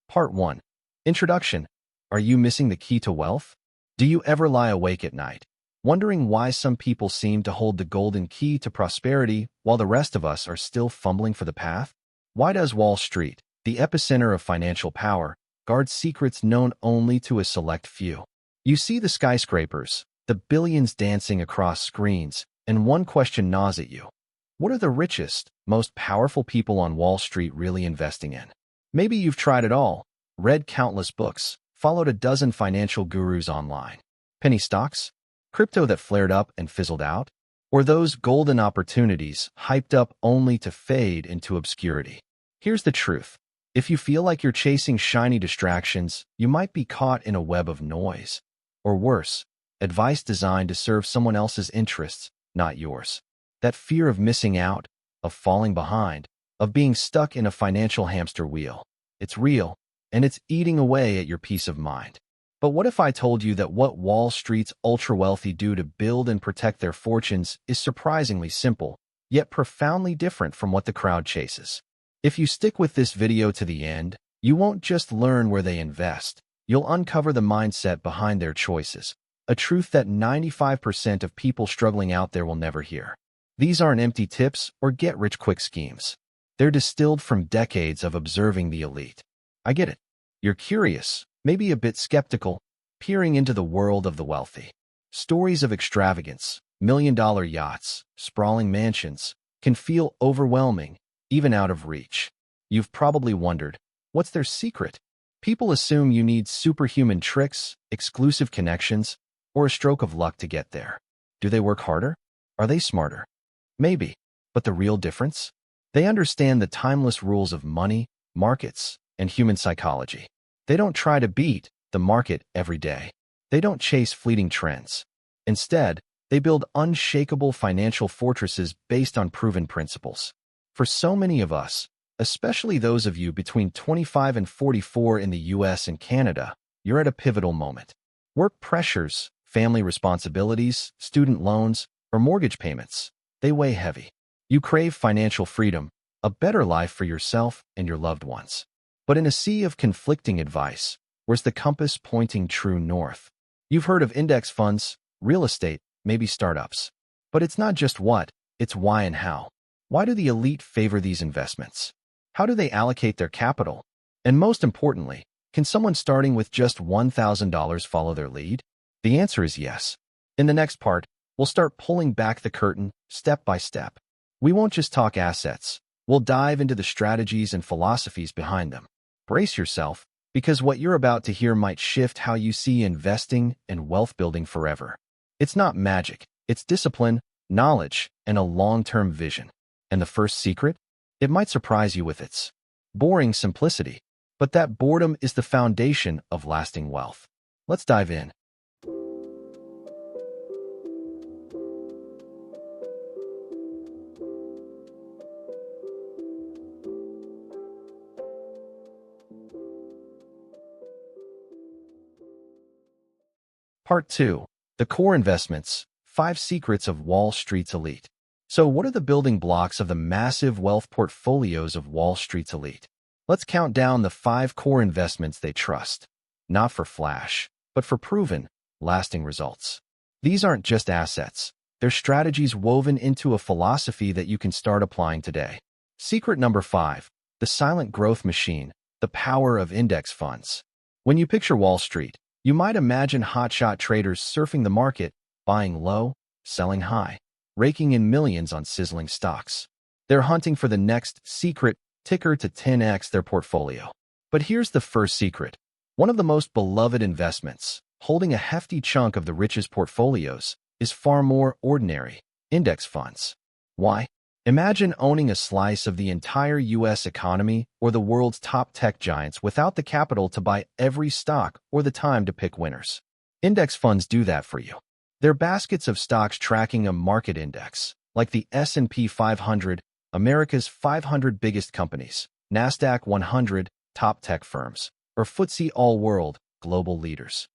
Part 1. Introduction. Are you missing the key to wealth? Do you ever lie awake at night, wondering why some people seem to hold the golden key to prosperity while the rest of us are still fumbling for the path? Why does Wall Street, the epicenter of financial power, guard secrets known only to a select few? You see the skyscrapers, the billions dancing across screens, and one question gnaws at you. What are the richest, most powerful people on Wall Street really investing in? Maybe you've tried it all, read countless books, followed a dozen financial gurus online. Penny stocks? Crypto that flared up and fizzled out? Or those golden opportunities hyped up only to fade into obscurity? Here's the truth. If you feel like you're chasing shiny distractions, you might be caught in a web of noise. Or worse, advice designed to serve someone else's interests, not yours. That fear of missing out, of falling behind, of being stuck in a financial hamster wheel. It's real, and it's eating away at your peace of mind. But what if I told you that what Wall Street's ultra-wealthy do to build and protect their fortunes is surprisingly simple, yet profoundly different from what the crowd chases? If you stick with this video to the end, you won't just learn where they invest, you'll uncover the mindset behind their choices, a truth that 95% of people struggling out there will never hear. These aren't empty tips or get-rich-quick schemes. They're distilled from decades of observing the elite. I get it. You're curious, maybe a bit skeptical, peering into the world of the wealthy. Stories of extravagance, million-dollar yachts, sprawling mansions, can feel overwhelming, even out of reach. You've probably wondered, what's their secret? People assume you need superhuman tricks, exclusive connections, or a stroke of luck to get there. Do they work harder? Are they smarter? Maybe, but the real difference? They understand the timeless rules of money, markets, and human psychology. They don't try to beat the market every day. They don't chase fleeting trends. Instead, they build unshakable financial fortresses based on proven principles. For so many of us, especially those of you between 25 and 44 in the US and Canada, you're at a pivotal moment. Work pressures, family responsibilities, student loans, or mortgage payments, they weigh heavy. You crave financial freedom, a better life for yourself and your loved ones. But in a sea of conflicting advice, where's the compass pointing true north? You've heard of index funds, real estate, maybe startups. But it's not just what, it's why and how. Why do the elite favor these investments? How do they allocate their capital? And most importantly, can someone starting with just $1,000 follow their lead? The answer is yes. In the next part, we'll start pulling back the curtain, step by step. We won't just talk assets. We'll dive into the strategies and philosophies behind them. Brace yourself, because what you're about to hear might shift how you see investing and wealth building forever. It's not magic. It's discipline, knowledge, and a long-term vision. And the first secret? It might surprise you with its boring simplicity, but that boredom is the foundation of lasting wealth. Let's dive in. Part 2. The Core Investments, 5 Secrets of Wall Street's Elite. So what are the building blocks of the massive wealth portfolios of Wall Street's elite? Let's count down the 5 core investments they trust. Not for flash, but for proven, lasting results. These aren't just assets. They're strategies woven into a philosophy that you can start applying today. Secret number 5. The silent growth machine, the power of index funds. When you picture Wall Street, you might imagine hotshot traders surfing the market, buying low, selling high, raking in millions on sizzling stocks. They're hunting for the next secret ticker to 10x their portfolio. But here's the first secret. One of the most beloved investments, holding a hefty chunk of the richest portfolios, is far more ordinary: index funds. Why? Imagine owning a slice of the entire US economy or the world's top tech giants without the capital to buy every stock or the time to pick winners. Index funds do that for you. They're baskets of stocks tracking a market index, like the S&P 500, America's 500 biggest companies, NASDAQ 100, top tech firms, or FTSE All-World, global leaders.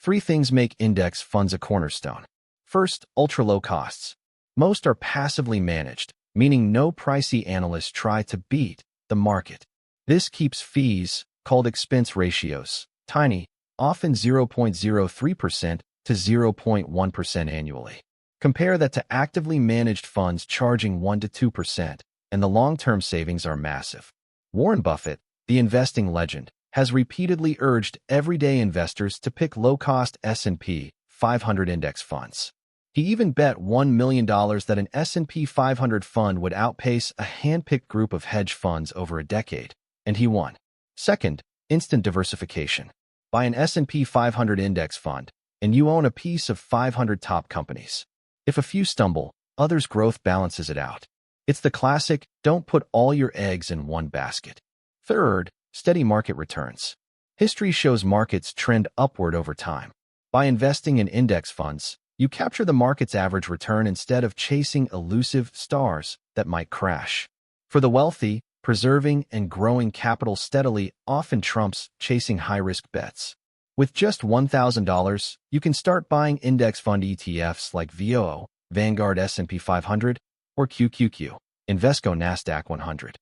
3 things make index funds a cornerstone. First, ultra-low costs. Most are passively managed, meaning no pricey analysts try to beat the market. This keeps fees, called expense ratios, tiny, often 0.03% to 0.1% annually. Compare that to actively managed funds charging 1 to 2%, and the long-term savings are massive. Warren Buffett, the investing legend, has repeatedly urged everyday investors to pick low-cost S&P 500 index funds. He even bet $1 million that an S&P 500 fund would outpace a hand-picked group of hedge funds over a decade, and he won. Second, instant diversification. Buy an S&P 500 index fund, and you own a piece of 500 top companies. If a few stumble, others' growth balances it out. It's the classic, don't put all your eggs in one basket. Third, steady market returns. History shows markets trend upward over time. By investing in index funds, you capture the market's average return instead of chasing elusive stars that might crash. For the wealthy, preserving and growing capital steadily often trumps chasing high-risk bets. With just $1,000, you can start buying index fund ETFs like VOO, Vanguard S&P 500, or QQQ, Invesco Nasdaq 100.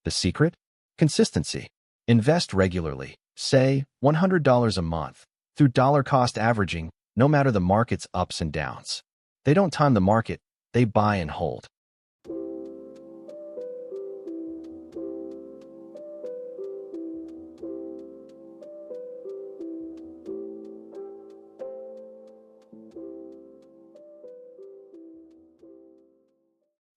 The secret? Consistency. Invest regularly, say $100 a month, through dollar-cost averaging, no matter the market's ups and downs. They don't time the market, they buy and hold.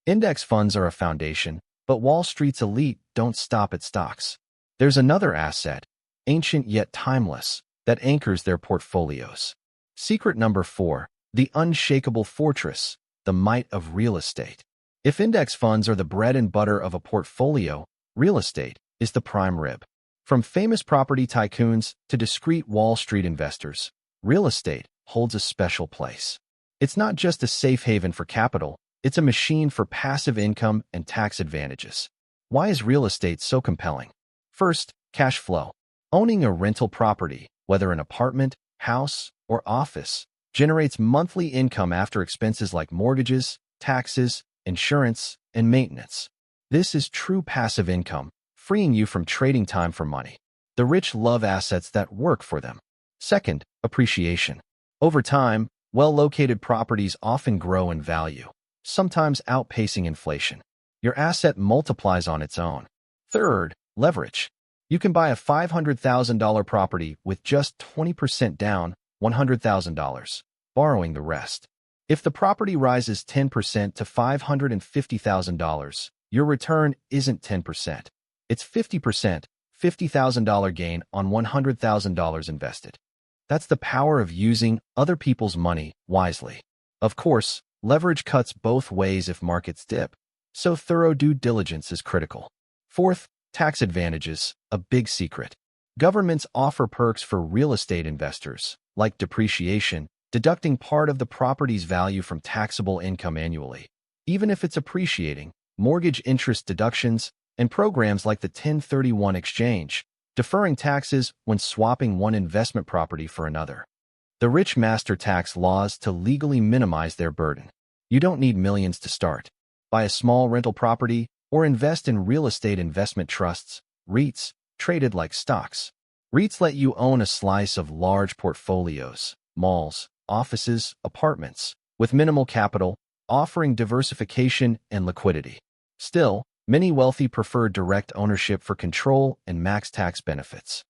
Index funds are a foundation, but Wall Street's elite don't stop at stocks. There's another asset, ancient yet timeless, that anchors their portfolios. Secret number 4, the unshakable fortress, the might of real estate. If index funds are the bread and butter of a portfolio, real estate is the prime rib. From famous property tycoons to discreet Wall Street investors, real estate holds a special place. It's not just a safe haven for capital, it's a machine for passive income and tax advantages. Why is real estate so compelling? First, cash flow. Owning a rental property, whether an apartment, house, or office, generates monthly income after expenses like mortgages, taxes, insurance, and maintenance. This is true passive income, freeing you from trading time for money. The rich love assets that work for them. Second, appreciation. Over time, well-located properties often grow in value, sometimes outpacing inflation. Your asset multiplies on its own. Third, leverage. You can buy a $500,000 property with just 20% down, $100,000, borrowing the rest. If the property rises 10% to $550,000, your return isn't 10%. It's 50%, $50,000 gain on $100,000 invested. That's the power of using other people's money wisely. Of course, leverage cuts both ways if markets dip, so thorough due diligence is critical. Fourth, tax advantages, a big secret. Governments offer perks for real estate investors, like depreciation, deducting part of the property's value from taxable income annually. Even if it's appreciating, mortgage interest deductions, and programs like the 1031 exchange, deferring taxes when swapping one investment property for another. The rich master tax laws to legally minimize their burden. You don't need millions to start. Buy a small rental property or invest in real estate investment trusts, REITs, traded like stocks. REITs let you own a slice of large portfolios, malls, offices, apartments, with minimal capital, offering diversification and liquidity. Still, many wealthy prefer direct ownership for control and max tax benefits.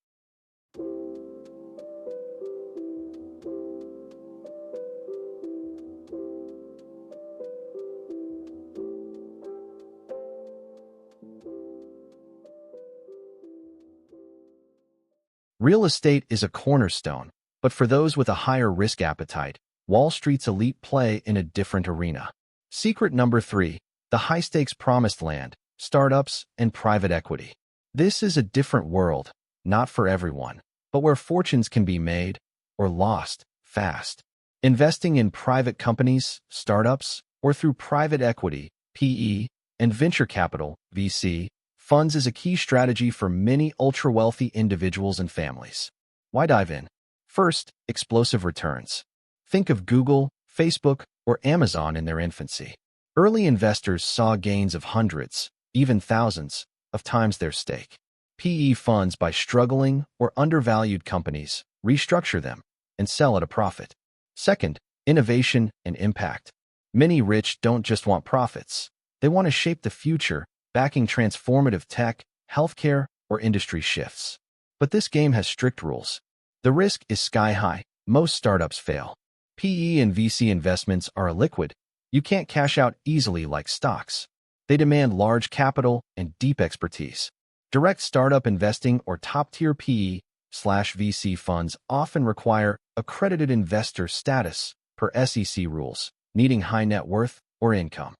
Real estate is a cornerstone, but for those with a higher risk appetite, Wall Street's elite play in a different arena. Secret number 3, the high-stakes promised land, startups, and private equity. This is a different world, not for everyone, but where fortunes can be made or lost fast. Investing in private companies, startups, or through private equity, PE, and venture capital, VC, funds is a key strategy for many ultra-wealthy individuals and families. Why dive in? First, explosive returns. Think of Google, Facebook, or Amazon in their infancy. Early investors saw gains of hundreds, even thousands, of times their stake. PE funds buy struggling or undervalued companies, restructure them, and sell at a profit. Second, innovation and impact. Many rich don't just want profits. They want to shape the future, backing transformative tech, healthcare, or industry shifts. But this game has strict rules. The risk is sky high. Most startups fail. PE and VC investments are illiquid. You can't cash out easily like stocks. They demand large capital and deep expertise. Direct startup investing or top-tier PE/VC funds often require accredited investor status per SEC rules, needing high net worth or income.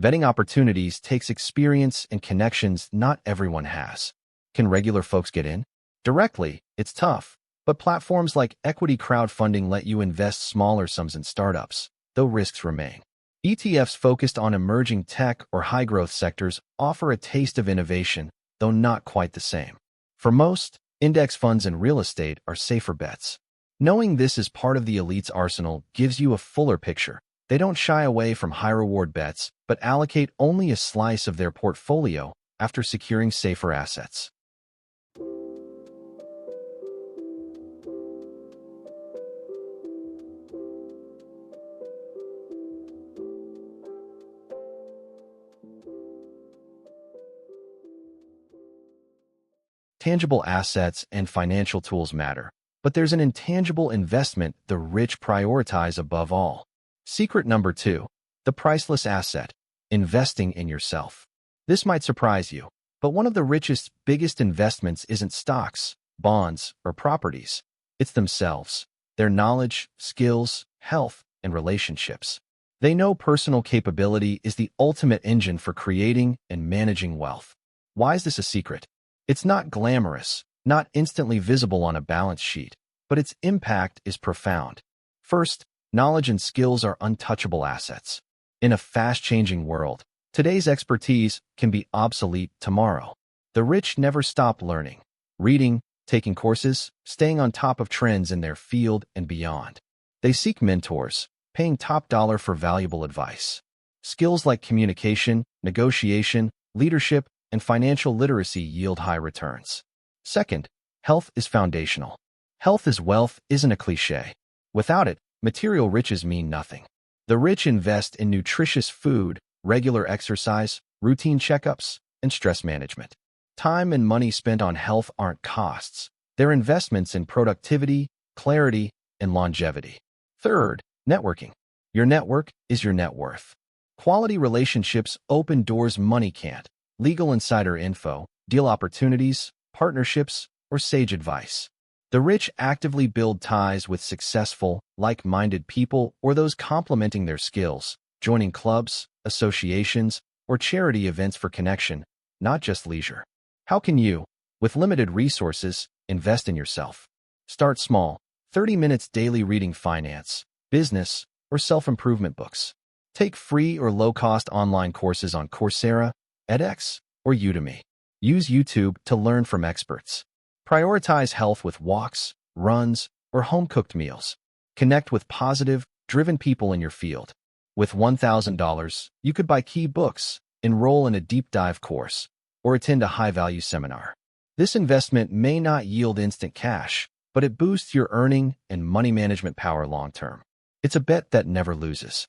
Vetting opportunities takes experience and connections not everyone has. Can regular folks get in? Directly, it's tough, but platforms like equity crowdfunding let you invest smaller sums in startups, though risks remain. ETFs focused on emerging tech or high-growth sectors offer a taste of innovation, though not quite the same. For most, index funds and real estate are safer bets. Knowing this is part of the elite's arsenal gives you a fuller picture. They don't shy away from high-reward bets, but allocate only a slice of their portfolio after securing safer assets. Tangible assets and financial tools matter, but there's an intangible investment the rich prioritize above all. Secret number 2, the priceless asset, investing in yourself. This might surprise you, but one of the richest's biggest investments isn't stocks, bonds, or properties. It's themselves, their knowledge, skills, health, and relationships. They know personal capability is the ultimate engine for creating and managing wealth. Why is this a secret? It's not glamorous, not instantly visible on a balance sheet, but its impact is profound. First, knowledge and skills are untouchable assets. In a fast-changing world, today's expertise can be obsolete tomorrow. The rich never stop learning, reading, taking courses, staying on top of trends in their field and beyond. They seek mentors, paying top dollar for valuable advice. Skills like communication, negotiation, leadership, and financial literacy yield high returns. Second, health is foundational. Health is wealth isn't a cliche. Without it, material riches mean nothing. The rich invest in nutritious food, regular exercise, routine checkups, and stress management. Time and money spent on health aren't costs. They're investments in productivity, clarity, and longevity. Third, networking. Your network is your net worth. Quality relationships open doors money can't. Legal insider info, deal opportunities, partnerships, or sage advice. The rich actively build ties with successful, like-minded people or those complementing their skills, joining clubs, associations, or charity events for connection, not just leisure. How can you, with limited resources, invest in yourself? Start small, 30 minutes daily reading finance, business, or self-improvement books. Take free or low-cost online courses on Coursera, edX, or Udemy. Use YouTube to learn from experts. Prioritize health with walks, runs, or home-cooked meals. Connect with positive, driven people in your field. With $1,000, you could buy key books, enroll in a deep dive course, or attend a high-value seminar. This investment may not yield instant cash, but it boosts your earning and money management power long-term. It's a bet that never loses.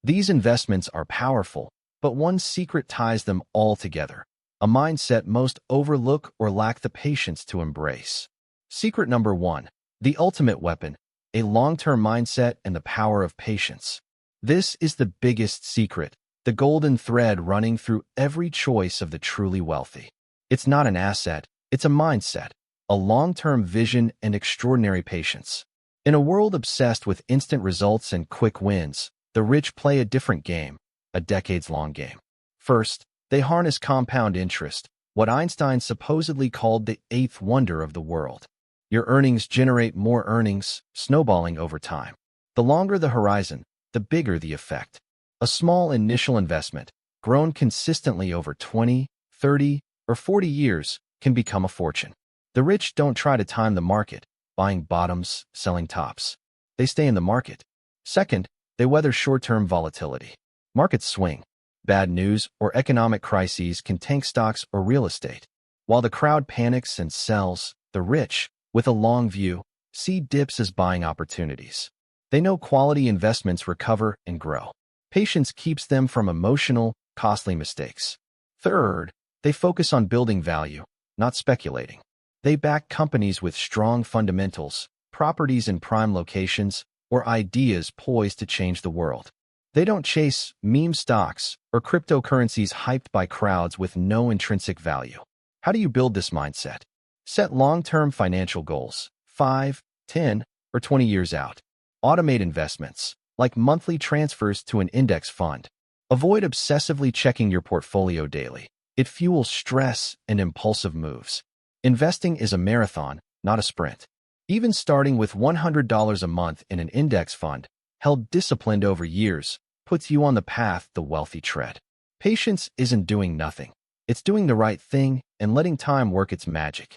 These investments are powerful, but one secret ties them all together, a mindset most overlook or lack the patience to embrace. Secret number 1, the ultimate weapon, a long-term mindset and the power of patience. This is the biggest secret, the golden thread running through every choice of the truly wealthy. It's not an asset, it's a mindset, a long-term vision and extraordinary patience. In a world obsessed with instant results and quick wins, the rich play a different game, a decades-long game. First, they harness compound interest, what Einstein supposedly called the eighth wonder of the world. Your earnings generate more earnings, snowballing over time. The longer the horizon, the bigger the effect. A small initial investment, grown consistently over 20, 30, or 40 years, can become a fortune. The rich don't try to time the market, buying bottoms, selling tops. They stay in the market. Second, they weather short-term volatility. Markets swing. Bad news or economic crises can tank stocks or real estate. While the crowd panics and sells, the rich, with a long view, see dips as buying opportunities. They know quality investments recover and grow. Patience keeps them from emotional, costly mistakes. Third, they focus on building value, not speculating. They back companies with strong fundamentals, properties in prime locations, or ideas poised to change the world. They don't chase meme stocks or cryptocurrencies hyped by crowds with no intrinsic value. How do you build this mindset? Set long-term financial goals, 5, 10, or 20 years out. Automate investments, like monthly transfers to an index fund. Avoid obsessively checking your portfolio daily. It fuels stress and impulsive moves. Investing is a marathon, not a sprint. Even starting with $100 a month in an index fund, held disciplined over years, puts you on the path the wealthy tread. Patience isn't doing nothing. It's doing the right thing and letting time work its magic.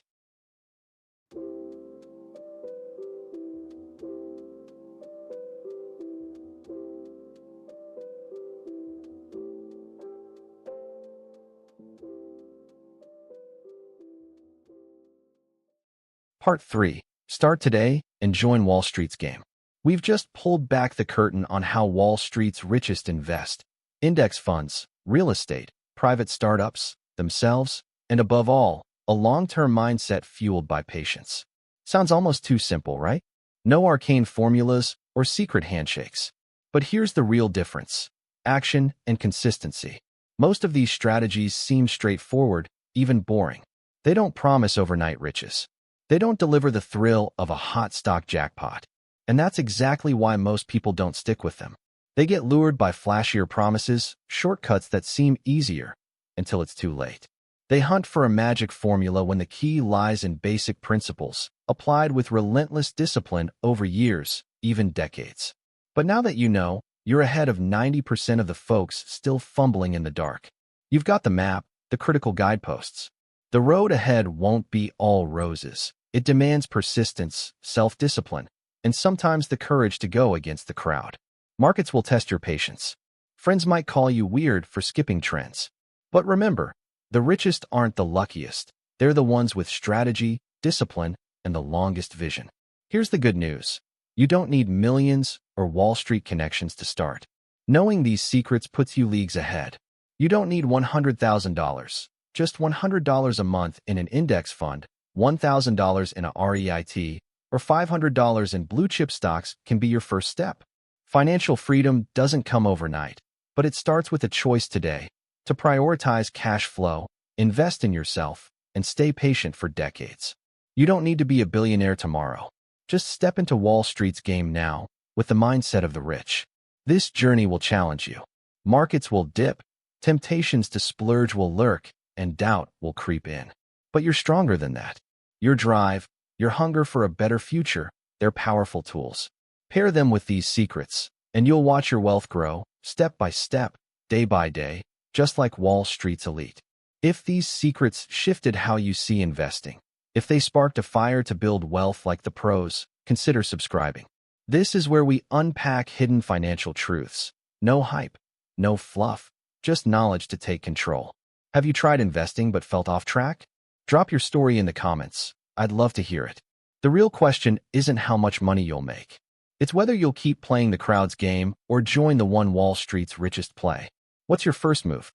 Part 3. Start today and join Wall Street's game. We've just pulled back the curtain on how Wall Street's richest invest. Index funds, real estate, private startups, themselves, and above all, a long-term mindset fueled by patience. Sounds almost too simple, right? No arcane formulas or secret handshakes. But here's the real difference: action and consistency. Most of these strategies seem straightforward, even boring. They don't promise overnight riches. They don't deliver the thrill of a hot stock jackpot. And that's exactly why most people don't stick with them. They get lured by flashier promises, shortcuts that seem easier, until it's too late. They hunt for a magic formula when the key lies in basic principles, applied with relentless discipline over years, even decades. But now that you know, you're ahead of 90% of the folks still fumbling in the dark. You've got the map, the critical guideposts. The road ahead won't be all roses. It demands persistence, self-discipline, and sometimes the courage to go against the crowd. Markets will test your patience. Friends might call you weird for skipping trends. But remember, the richest aren't the luckiest. They're the ones with strategy, discipline, and the longest vision. Here's the good news. You don't need millions or Wall Street connections to start. Knowing these secrets puts you leagues ahead. You don't need $100,000. Just $100 a month in an index fund, $1,000 in a REIT, or $500 in blue-chip stocks can be your first step. Financial freedom doesn't come overnight, but it starts with a choice today to prioritize cash flow, invest in yourself, and stay patient for decades. You don't need to be a billionaire tomorrow. Just step into Wall Street's game now with the mindset of the rich. This journey will challenge you. Markets will dip, temptations to splurge will lurk, and doubt will creep in. But you're stronger than that. Your drive, your hunger for a better future, they're powerful tools. Pair them with these secrets, and you'll watch your wealth grow, step by step, day by day, just like Wall Street's elite. If these secrets shifted how you see investing, if they sparked a fire to build wealth like the pros, consider subscribing. This is where we unpack hidden financial truths. No hype, no fluff, just knowledge to take control. Have you tried investing but felt off track? Drop your story in the comments. I'd love to hear it. The real question isn't how much money you'll make. It's whether you'll keep playing the crowd's game or join the one Wall Street's richest play. What's your first move?